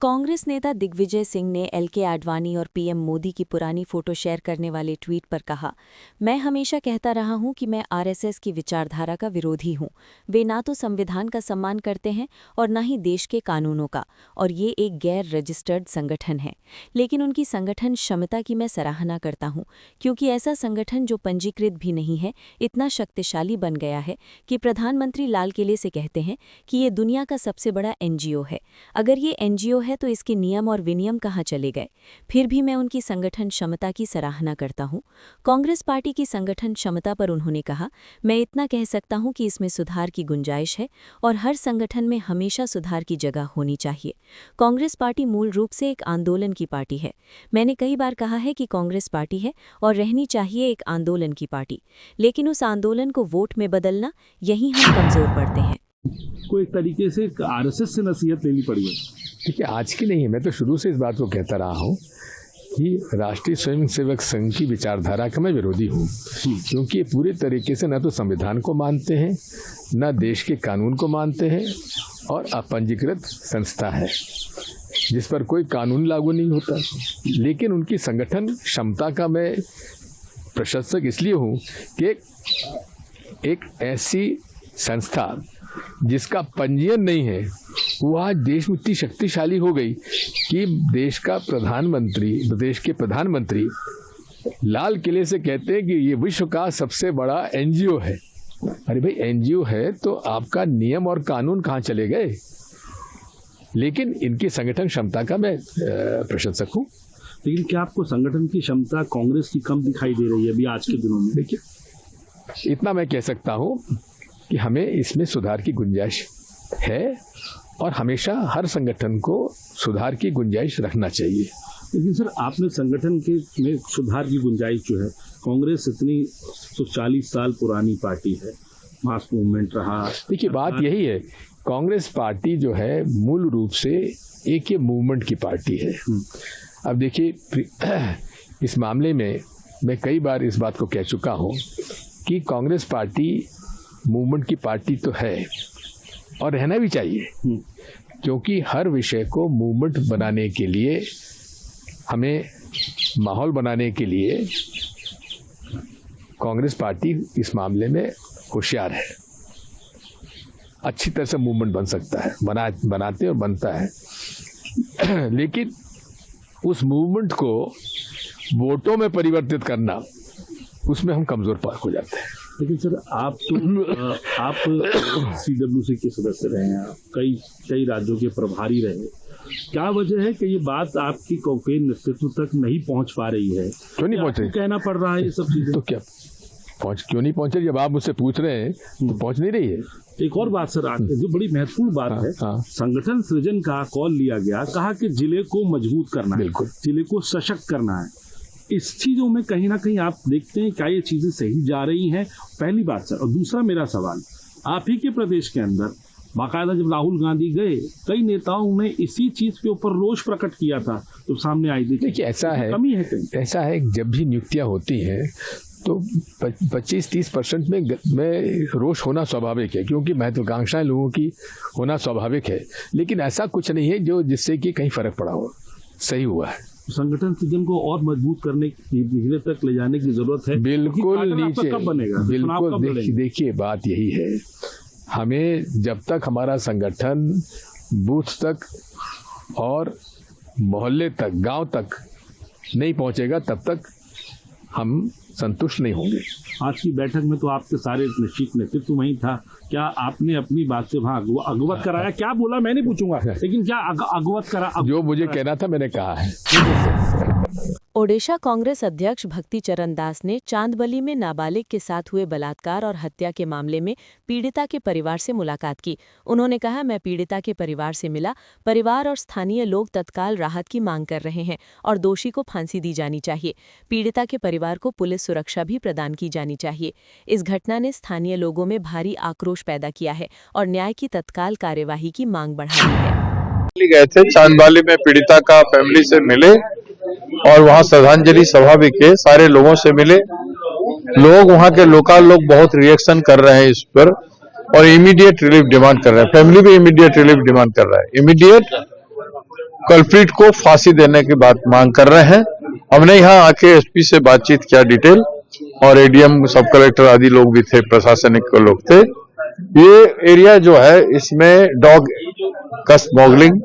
कांग्रेस नेता दिग्विजय सिंह ने एलके आडवाणी और पीएम मोदी की पुरानी फोटो शेयर करने वाले ट्वीट पर कहा, मैं हमेशा कहता रहा हूं कि मैं आरएसएस की विचारधारा का विरोधी हूं। वे ना तो संविधान का सम्मान करते हैं और न ही देश के कानूनों का, और ये एक गैर रजिस्टर्ड संगठन है। लेकिन उनकी संगठन क्षमता की मैं सराहना करता हूं, क्योंकि ऐसा संगठन जो पंजीकृत भी नहीं है इतना शक्तिशाली बन गया है कि प्रधानमंत्री लाल किले से कहते हैं कि ये दुनिया का सबसे बड़ा एनजीओ है। अगर ये एनजीओ है तो इसके नियम और विनियम कहाँ चले गए? फिर भी मैं उनकी संगठन क्षमता की सराहना करता हूँ। कांग्रेस पार्टी की संगठन क्षमता पर उन्होंने कहा, मैं इतना कह सकता हूँ कि इसमें सुधार की गुंजाइश है और हर संगठन में हमेशा सुधार की जगह होनी चाहिए। कांग्रेस पार्टी मूल रूप से एक आंदोलन की पार्टी है। मैंने कई बार कहा है कि कांग्रेस पार्टी है और रहनी चाहिए एक आंदोलन की पार्टी, लेकिन उस आंदोलन को वोट में बदलना, यही हम कमजोर पड़ते हैं। को एक तरीके से आरएसएस से नसीहत लेनी पड़ी है। देखिए, आज की नहीं है, मैं तो शुरू से इस बात को कहता रहा हूँ कि राष्ट्रीय स्वयंसेवक संघ की विचारधारा का मैं विरोधी हूँ, क्योंकि ये पूरे तरीके से न तो संविधान को मानते हैं, न देश के कानून को मानते हैं, और अपंजीकृत संस्था है जिस पर कोई कानून लागू नहीं होता। लेकिन उनकी संगठन क्षमता का मैं प्रशंसक इसलिए हूँ कि एक ऐसी संस्था जिसका पंजीयन नहीं है वो आज देश में इतनी शक्तिशाली हो गई कि देश के प्रधानमंत्री लाल किले से कहते हैं कि ये विश्व का सबसे बड़ा एनजीओ है। अरे भाई, एनजीओ है तो आपका नियम और कानून कहाँ चले गए? लेकिन इनकी संगठन क्षमता का मैं प्रशंसक हूँ। लेकिन क्या आपको संगठन की क्षमता कांग्रेस की कम दिखाई दे रही है अभी आज के दिनों में? देखिए, इतना मैं कह सकता हूँ कि हमें इसमें सुधार की गुंजाइश है और हमेशा हर संगठन को सुधार की गुंजाइश रखना चाहिए। लेकिन सर, आपने संगठन के में सुधार की गुंजाइश जो है, कांग्रेस इतनी 40 साल पुरानी पार्टी है, मास मूवमेंट रहा। देखिए, बात यही है, कांग्रेस पार्टी जो है मूल रूप से एक मूवमेंट की पार्टी है। अब देखिए, इस मामले में मैं कई बार इस बात को कह चुका हूँ कि कांग्रेस पार्टी मूवमेंट की पार्टी तो है और रहना भी चाहिए, क्योंकि हर विषय को मूवमेंट बनाने के लिए, हमें माहौल बनाने के लिए कांग्रेस पार्टी इस मामले में होशियार है। अच्छी तरह से मूवमेंट बन सकता है, बनाते और बनता है। लेकिन उस मूवमेंट को वोटों में परिवर्तित करना, उसमें हम कमजोर हो जाते हैं। लेकिन सर, आप सीडब्ल्यूसी के सदस्य रहे हैं, कई राज्यों के प्रभारी रहे, क्या वजह है कि ये बात आपकी कांग्रेस नेतृत्व तक नहीं पहुंच पा रही है? क्यों नहीं पहुंच रही? कहना पड़ रहा है ये सब चीजें। तो क्या क्यों नहीं पहुंच रही? जब आप मुझसे पूछ रहे हैं तो पहुंच नहीं रही है। एक और बात सर, जो बड़ी महत्वपूर्ण बात है, संगठन सृजन का कॉल लिया गया, कहा कि जिले को मजबूत करना है, जिले को सशक्त करना है। इस चीजों में कहीं ना कहीं आप देखते हैं क्या ये चीजें सही जा रही हैं? पहली बात सर। और दूसरा मेरा सवाल, आप ही के प्रदेश के अंदर बाकायदा जब राहुल गांधी गए, कई नेताओं ने इसी चीज के ऊपर रोष प्रकट किया था, तो सामने आई। देखिए, ऐसा है, कमी है कहीं। ऐसा है, जब भी नियुक्तियां होती हैं तो 25-30% में रोष होना स्वाभाविक है, क्योंकि महत्वाकांक्षाएं लोगों की होना स्वाभाविक है। लेकिन ऐसा कुछ नहीं है जिससे कि कहीं फर्क पड़ा हो। सही हुआ है। संगठन सृजन को और मजबूत करने की तक ले जाने की जरूरत है। बिल्कुल नीचे, कब बनेगा? बिल्कुल। देखिए, बात यही है, हमें जब तक हमारा संगठन बूथ तक और मोहल्ले तक, गांव तक नहीं पहुंचेगा, तब तक हम संतुष्ट नहीं होंगे। आज की बैठक में तो आपके सारे नेतृत्व वहीं था, क्या आपने अपनी बात से वहाँ अवगत कराया? क्या बोला मैं नहीं पूछूंगा, लेकिन क्या अवगत करा? जो मुझे कहना था मैंने कहा है। ओडिशा कांग्रेस अध्यक्ष भक्ति चरण दास ने चांदबली में नाबालिग के साथ हुए बलात्कार और हत्या के मामले में पीड़िता के परिवार से मुलाकात की। उन्होंने कहा, मैं पीड़िता के परिवार से मिला। परिवार और स्थानीय लोग तत्काल राहत की मांग कर रहे हैं और दोषी को फांसी दी जानी चाहिए। पीड़िता के परिवार को पुलिस सुरक्षा भी प्रदान की जानी चाहिए। इस घटना ने स्थानीय लोगों में भारी आक्रोश पैदा किया है और न्याय की तत्काल कार्यवाही की मांग बढ़ा दी है। गए थे चांदबाली में, पीड़िता का फैमिली से मिले और वहाँ श्रद्धांजलि सभा भी के सारे लोगों से मिले। लोग, वहाँ के लोकल लोग बहुत रिएक्शन कर रहे हैं इस पर और इमीडिएट रिलीफ डिमांड कर रहे हैं। फैमिली भी इमीडिएट रिलीफ डिमांड कर रहा है। इमीडिएट कल्प्रिट को फांसी देने की बात मांग कर रहे हैं। हमने यहाँ आके एसपी से बातचीत किया डिटेल, और एडीएम सब कलेक्टर आदि लोग भी थे, प्रशासनिक लोग थे। ये एरिया जो है इसमें डॉग का स्मगलिंग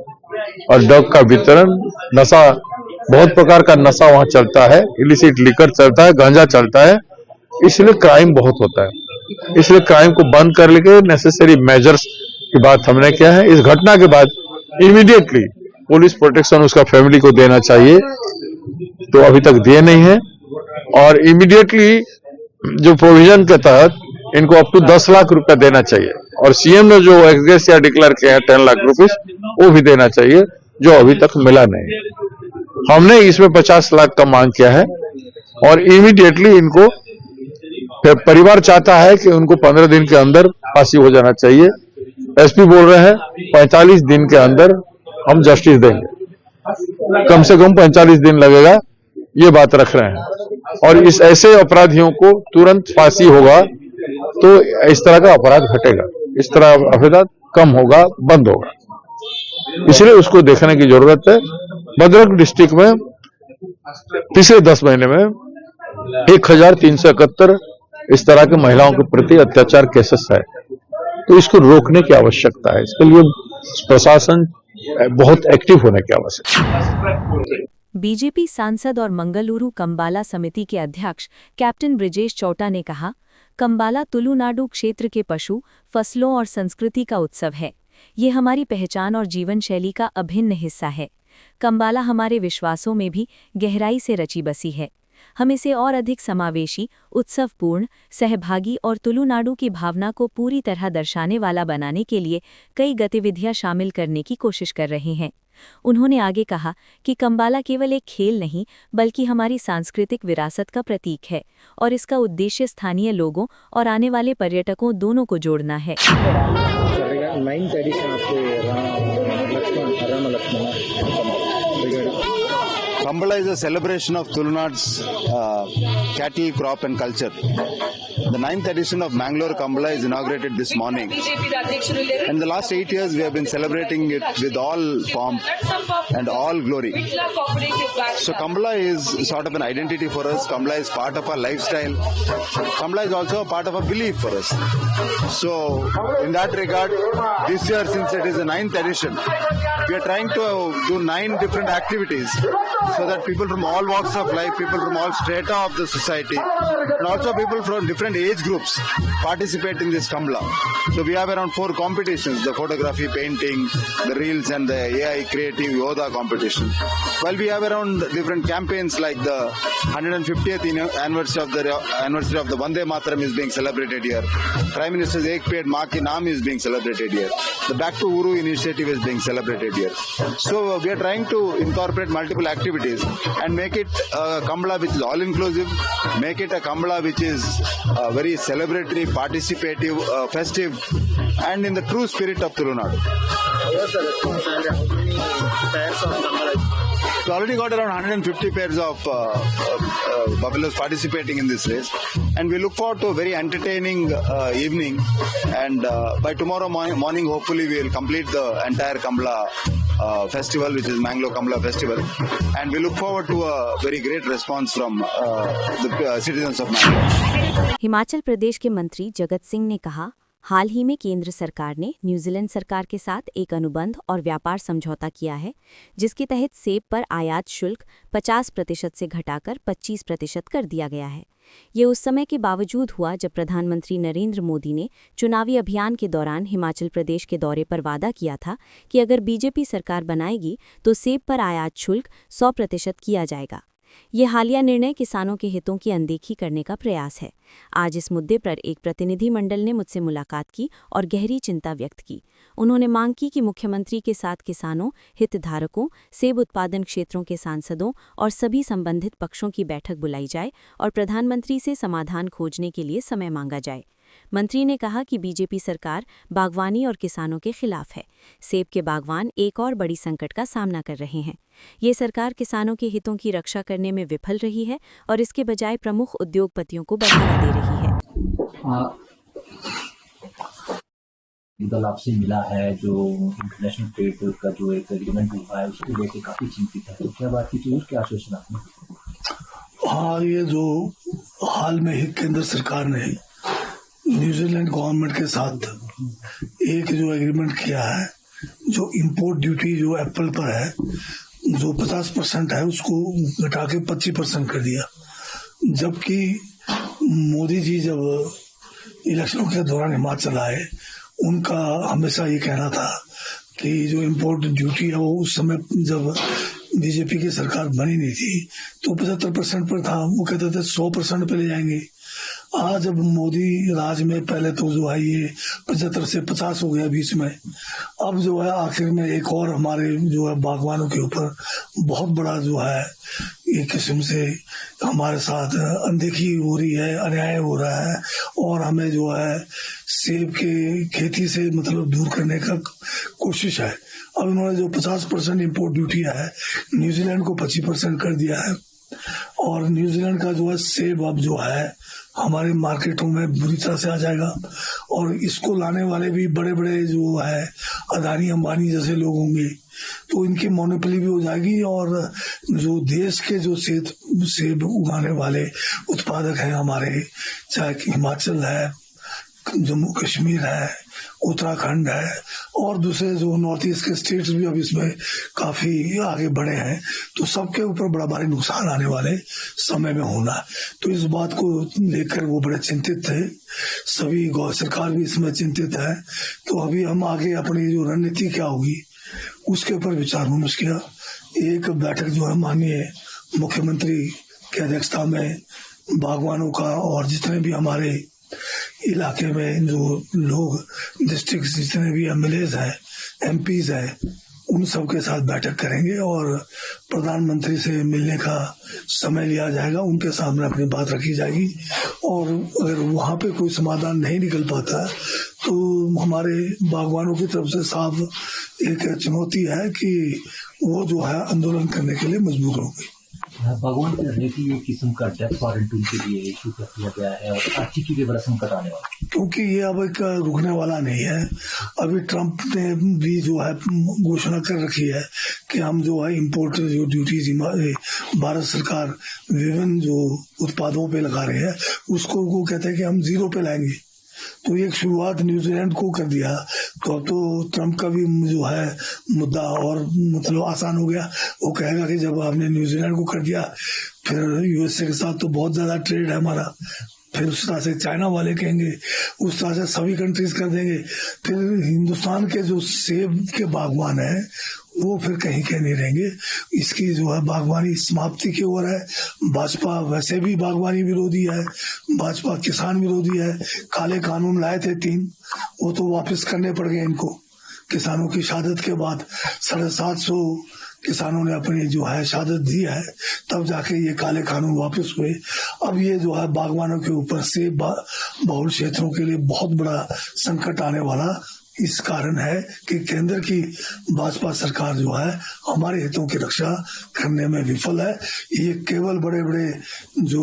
और डॉग का वितरण, नशा, बहुत प्रकार का नशा वहां चलता है, इलिसिट लिकर चलता है, गांजा चलता है, इसलिए क्राइम बहुत होता है। इसलिए क्राइम को बंद कर लेके नेसेसरी मेजर्स की बात हमने किया है। इस घटना के बाद इमीडिएटली पुलिस प्रोटेक्शन उसका फैमिली को देना चाहिए, तो अभी तक दिए नहीं है। और इमीडिएटली जो प्रोविजन के तहत इनको अप टू 10 लाख रुपया देना चाहिए, और सीएम ने जो एक्सग्रेशिया डिक्लेयर किया है 10 लाख रुपीस, वो भी देना चाहिए, जो अभी तक मिला नहीं। हमने इसमें 50 लाख का मांग किया है, और इमीडिएटली इनको, परिवार चाहता है कि उनको 15 दिन के अंदर फांसी हो जाना चाहिए। एसपी बोल रहे हैं 45 दिन के अंदर हम जस्टिस देंगे, कम से कम 45 दिन लगेगा, ये बात रख रहे हैं। और इस ऐसे अपराधियों को तुरंत फांसी होगा तो इस तरह का अपराध घटेगा, इस तरह अपराध कम होगा, बंद होगा। इसलिए उसको देखने की जरूरत है। भद्रक डिस्ट्रिक्ट में पिछले 10 महीने में 1371 इस तरह के महिलाओं के प्रति अत्याचार केसेस है, तो इसको रोकने की आवश्यकता है। इसके लिए प्रशासन बहुत एक्टिव होने की आवश्यकता है। बीजेपी सांसद और मंगलुरु कंबाला समिति के अध्यक्ष कैप्टन ब्रिजेश चौटा ने कहा, कंबाला तुलुनाडु क्षेत्र के पशु, फसलों और संस्कृति का उत्सव है। ये हमारी पहचान और जीवन शैली का अभिन्न हिस्सा है। कंबाला हमारे विश्वासों में भी गहराई से रची बसी है। हम इसे और अधिक समावेशी, उत्सवपूर्ण, सहभागी और तुलुनाडु की भावना को पूरी तरह दर्शाने वाला बनाने के लिए कई गतिविधियां शामिल करने की कोशिश कर रहे हैं। उन्होंने आगे कहा कि कंबाला केवल एक खेल नहीं बल्कि हमारी सांस्कृतिक विरासत का प्रतीक है और इसका उद्देश्य स्थानीय लोगों और आने वाले पर्यटकों दोनों को जोड़ना है। Kambala is a celebration of Tulunadu's cattle crop and culture. The 9th edition of Mangalore Kambala is inaugurated this morning. In the last 8 years, we have been celebrating it with all pomp and all glory. So Kambala is sort of an identity for us. Kambala is part of our lifestyle. Kambala is also a part of our belief for us. So in that regard, this year, since it is the 9th edition, we are trying to do 9 different activities so that people from all walks of life, people from all strata of the society, and also people from different age groups participate in this Kambala. So we have around 4 competitions: the photography, painting, the reels, and the AI creative Yoda competition. While we have around different campaigns like the 150th anniversary of the Vande Mataram is being celebrated here. Prime Minister's Ek Ped Maa Ki Naam is being celebrated here. The Back to Uru initiative is being celebrated here. So we are trying to incorporate multiple activities and make it a Kambala which is all inclusive, make it a Kambala which is very celebratory, participative, festive, and in the true spirit of Tulunadu. We already got around 150 pairs of buffaloes participating in this race, and we look forward to a very entertaining evening. And by tomorrow morning, hopefully, we will complete the entire Kambala festival, which is Mangalore Kambala Festival, and we look forward to a very great response from the citizens of Mangalore. Himachal Pradesh के मंत्री जगत सिंह ने कहा, हाल ही में केंद्र सरकार ने New Zealand सरकार के साथ एक अनुबंध और व्यापार समझौता किया है, जिसके तहत सेब पर आयात शुल्क 50% से घटाकर 25% कर दिया गया है। ये उस समय के बावजूद हुआ जब प्रधानमंत्री नरेंद्र मोदी ने चुनावी अभियान के दौरान हिमाचल प्रदेश के दौरे पर वादा किया था कि अगर बीजेपी सरकार बनाएगी तो सेब पर आयात शुल्क 100% किया जाएगा। ये हालिया निर्णय किसानों के हितों की अनदेखी करने का प्रयास है। आज इस मुद्दे पर एक प्रतिनिधिमंडल ने मुझसे मुलाकात की और गहरी चिंता व्यक्त की। उन्होंने मांग की कि मुख्यमंत्री के साथ किसानों, हितधारकों, सेब उत्पादन क्षेत्रों के सांसदों और सभी संबंधित पक्षों की बैठक बुलाई जाए और प्रधानमंत्री से समाधान खोजने के लिए समय मांगा जाए। मंत्री ने कहा कि बीजेपी सरकार बागवानी और किसानों के खिलाफ है। सेब के बागवान एक और बड़ी संकट का सामना कर रहे हैं। ये सरकार किसानों के हितों की रक्षा करने में विफल रही है और इसके बजाय प्रमुख उद्योगपतियों को बढ़ावा दे रही है। दल आपसे मिला है, जो इंटरनेशनल ट्रेड का जो एक एग्रीमेंट हुआ है उसको लेकर काफी चिंतित है, तो क्या बात की और क्या आश्वासन आपने? हाँ, ये जो हाल में ही केंद्र सरकार ने न्यूजीलैंड गवर्नमेंट के साथ एक जो एग्रीमेंट किया है, जो इंपोर्ट ड्यूटी जो एप्पल पर है जो 50% है उसको घटा के 25% कर दिया। जबकि मोदी जी जब इलेक्शनों के दौरान हिमाचल आए, उनका हमेशा ये कहना था कि जो इम्पोर्ट ड्यूटी है वो उस समय जब बीजेपी की सरकार बनी नहीं थी तो 75% पर था, वो कहते थे 100% पे ले जाएंगे। आज जब मोदी राज में पहले तो जो है ये 75 से 50 हो गया बीच में, अब जो है आखिर में एक और हमारे जो है बागवानों के ऊपर बहुत बड़ा जो है एक किस्म से हमारे साथ अनदेखी हो रही है, अन्याय हो रहा है और हमें जो है सेब के खेती से मतलब दूर करने का कोशिश है। अब उन्होंने जो 50% इम्पोर्ट ड्यूटी है न्यूजीलैंड को 25% कर दिया है और न्यूजीलैंड का जो है सेब अब जो है हमारे मार्केटों में बुरी तरह से आ जाएगा और इसको लाने वाले भी बड़े बड़े जो है अदानी अंबानी जैसे लोग होंगे, तो इनकी मोनोपोली भी हो जाएगी और जो देश के जो सेब उगाने वाले उत्पादक हैं हमारे, चाहे हिमाचल है, जम्मू कश्मीर है, उत्तराखंड है और दूसरे जो नॉर्थ ईस्ट के स्टेट्स भी अब इसमें काफी आगे बढ़े हैं, तो सबके ऊपर बड़ा भारी नुकसान आने वाले समय में होना है। तो इस बात को लेकर वो बड़े चिंतित थे, सभी सरकार भी इसमें चिंतित है। तो अभी हम आगे अपनी जो रणनीति क्या होगी उसके ऊपर विचार विमर्श किया। एक बैठक जो है माननीय मुख्यमंत्री की अध्यक्षता में बागवानों का और जितने भी हमारे इलाके में जो लोग डिस्ट्रिक्ट जितने भी एमएलएज हैं, एमपीज हैं, उन सब के साथ बैठक करेंगे और प्रधानमंत्री से मिलने का समय लिया जाएगा, उनके सामने अपनी बात रखी जाएगी और अगर वहाँ पे कोई समाधान नहीं निकल पाता तो हमारे बागवानों की तरफ से साफ एक चुनौती है कि वो जो है आंदोलन करने के लिए मजबूर होंगे। भगवान की रणनीति एक किस्म का डेथ वारंट उनके लिए इशू कर दिया गया है और अच्छी चीजें बड़ा संकट आने वाला, क्योंकि ये अब एक रुकने वाला नहीं है। अभी ट्रंप ने भी जो है घोषणा कर रखी है कि हम जो है इम्पोर्ट जो ड्यूटीज भारत सरकार विभिन्न जो उत्पादों पे लगा रहे हैं उसको वो कहते हैं कि हम 0 पे लाएंगे। तो एक शुरुआत न्यूजीलैंड को कर दिया, तो अब तो ट्रंप का भी जो है मुद्दा और मतलब आसान हो गया। वो कहेगा कि जब आपने न्यूजीलैंड को कर दिया फिर यूएसए के साथ तो बहुत ज्यादा ट्रेड है हमारा, फिर उस तरह से चाइना वाले कहेंगे, उस तरह से सभी कंट्रीज कर देंगे। फिर हिंदुस्तान के जो सेब के बागवान है वो फिर कहीं के नहीं रहेंगे। इसकी जो है बागवानी समाप्ति की ओर है। भाजपा वैसे भी बागवानी विरोधी है, भाजपा किसान विरोधी है। काले कानून लाए थे 3, वो तो वापस करने पड़ गए इनको। किसानों की शहादत के बाद 750 किसानों ने अपनी जो है शहादत दी है, तब जाके ये काले कानून वापस हुए। अब ये जो है बागवानों के ऊपर से बहुल क्षेत्रों के लिए बहुत बड़ा संकट आने वाला इस कारण है कि केंद्र की भाजपा सरकार जो है हमारे हितों की रक्षा करने में विफल है। ये केवल बड़े बड़े जो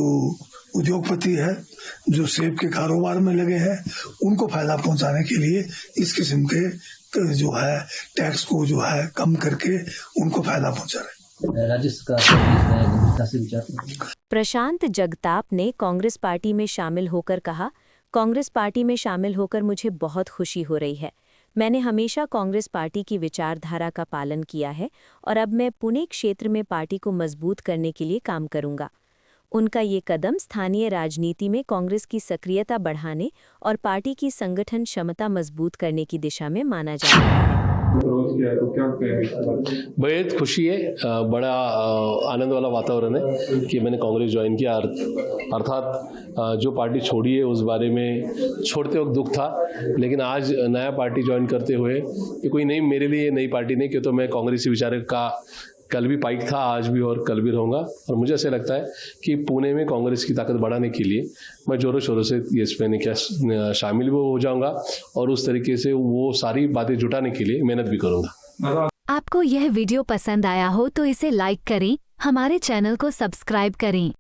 उद्योगपति है जो सेब के कारोबार में लगे हैं उनको फायदा पहुंचाने के लिए इस किस्म के जो है टैक्स को जो है कम करके उनको फायदा पहुंचा रहे। राज्य सरकार से विचार। प्रशांत जगताप ने कांग्रेस पार्टी में शामिल होकर कहा, कांग्रेस पार्टी में शामिल होकर मुझे बहुत खुशी हो रही है। मैंने हमेशा कांग्रेस पार्टी की विचारधारा का पालन किया है और अब मैं पुणे क्षेत्र में पार्टी को मजबूत करने के लिए काम करूंगा। उनका ये कदम स्थानीय राजनीति में कांग्रेस की सक्रियता बढ़ाने और पार्टी की संगठन क्षमता मजबूत करने की दिशा में माना जा रहा है। बेहद खुशी है, बड़ा आनंद वाला वातावरण है कि मैंने कांग्रेस ज्वाइन किया। अर्थात जो पार्टी छोड़ी है उस बारे में छोड़ते वक्त दुख था, लेकिन आज नया पार्टी ज्वाइन करते हुए ये कोई नई, मेरे लिए नई पार्टी नहीं, क्योंकि तो मैं कांग्रेसी विचारक का कल भी पाइक था, आज भी और कल भी रहूँगा। और मुझे ऐसा लगता है कि पुणे में कांग्रेस की ताकत बढ़ाने के लिए मैं जोरों शोरों से इसमें क्या शामिल भी हो जाऊँगा और उस तरीके से वो सारी बातें जुटाने के लिए मेहनत भी करूँगा। आपको यह वीडियो पसंद आया हो तो इसे लाइक करें, हमारे चैनल को सब्सक्राइब करें।